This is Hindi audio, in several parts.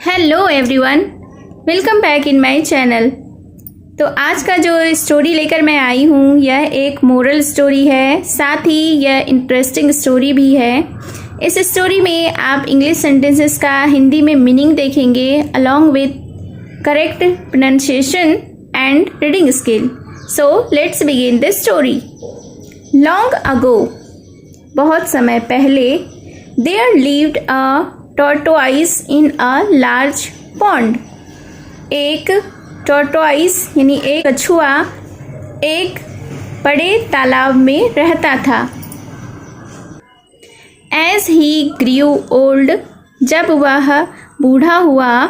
Hello everyone, welcome back in my channel. तो आज का जो स्टोरी लेकर मैं आई हूँ यह एक मोरल स्टोरी है, साथ ही यह इंटरेस्टिंग स्टोरी भी है। इस स्टोरी में आप इंग्लिश सेंटेंसेस का हिंदी में मीनिंग देखेंगे along with correct pronunciation and reading skill. So let's begin the story. Long ago, बहुत समय पहले, there lived a tortoise in a large pond. एक टॉर्टोइस यानी एक कछुआ एक बड़े तालाब में रहता था। एज ही ग्रीव ओल्ड, जब वह बूढ़ा हुआ,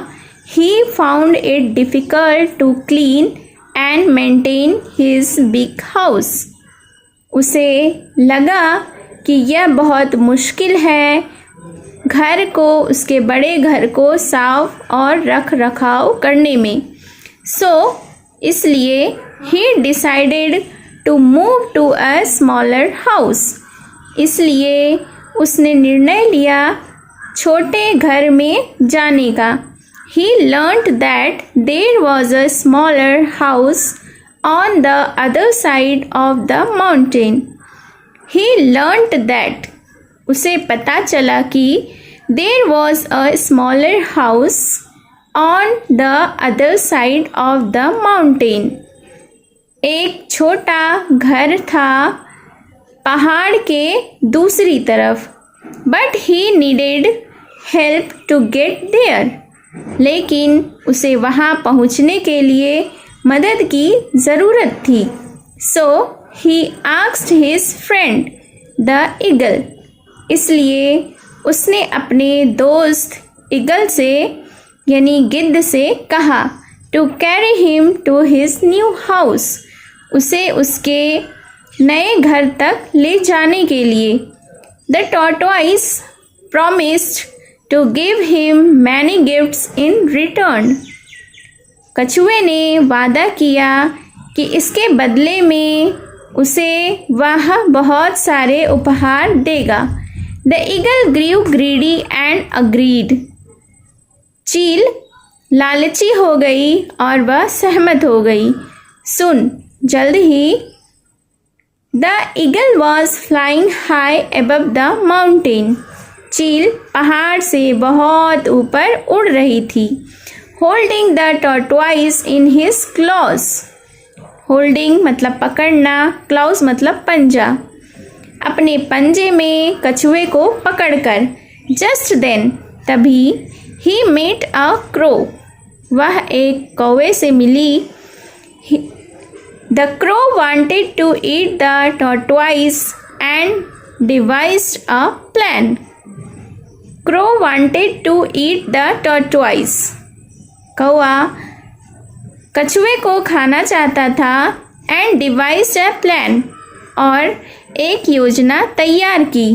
he found it difficult to clean and maintain his big house. उसे लगा कि यह बहुत मुश्किल है घर को, उसके बड़े घर को साफ और रख रखाव करने में। इसलिए he decided to move to a smaller house. इसलिए उसने निर्णय लिया छोटे घर में जाने का। He learned that there was a smaller house on the other side of the mountain. He learned that, उसे पता चला कि there was a smaller house on the other side of the mountain। एक छोटा घर था पहाड़ के दूसरी तरफ। but he needed help to get there। लेकिन उसे वहाँ पहुँचने के लिए मदद की ज़रूरत थी। so he asked his friend the eagle। इसलिए उसने अपने दोस्त ईगल से यानी गिद्ध से कहा to carry him to his new house, उसे उसके नए घर तक ले जाने के लिए। The tortoise promised to give him many gifts in return. कछुए ने वादा किया कि इसके बदले में उसे वह बहुत सारे उपहार देगा। The eagle grew greedy and agreed। चील लालची हो गई और वह सहमत हो गई। सुन, जल्द ही। The eagle was flying high above the mountain। चील पहाड़ से बहुत ऊपर उड़ रही थी। Holding the tortoise in his claws। Holding मतलब पकड़ना, claws मतलब पंजा। अपने पंजे में कछुए को पकड़कर। जस्ट देन, तभी, ही मेट अ क्रो, वह एक कौवे से मिली। The crow wanted to eat the tortoise and devised a plan. Crow wanted to eat the tortoise, कौवा कछुए को खाना चाहता था। एंड डिवाइस्ड अ प्लान, और एक योजना तैयार की।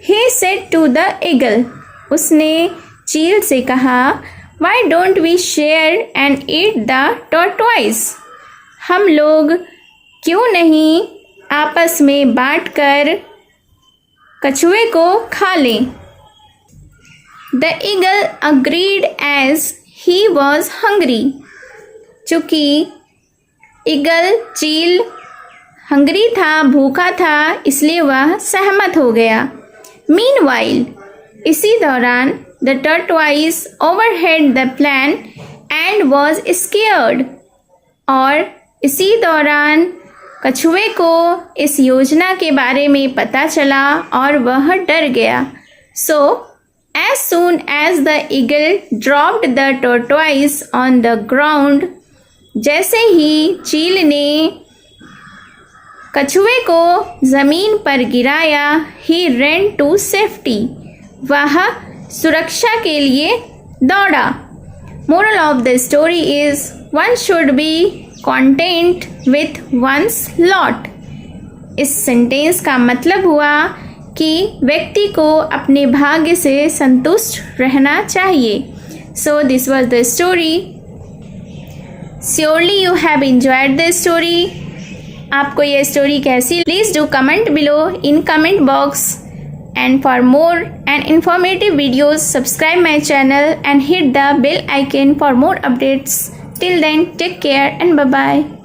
He said to the eagle, उसने चील से कहा Why don't we share and eat the tortoise? हम लोग क्यों नहीं आपस में बांटकर कछुए को खा लें। The eagle agreed as he was hungry। चूँकि ईगल चील हंगरी था, भूखा था, इसलिए वह सहमत हो गया। मीनवाइल, इसी दौरान, the tortoise overhead the plan and was scared. और इसी दौरान कछुए को इस योजना के बारे में पता चला और वह डर गया। So as soon as the eagle dropped the tortoise on the ground, जैसे ही चील ने कछुए को ज़मीन पर गिराया, ही ran टू सेफ्टी, वह सुरक्षा के लिए दौड़ा। Moral of the story is one should be content with one's lot. इस सेंटेंस का मतलब हुआ कि व्यक्ति को अपने भाग्य से संतुष्ट रहना चाहिए। So this was the story. Surely you have enjoyed the story. आपको ये स्टोरी कैसी, please do comment below in comment box And for more and informative videos, subscribe my channel and hit the bell icon for more updates. Till then, take care and bye-bye.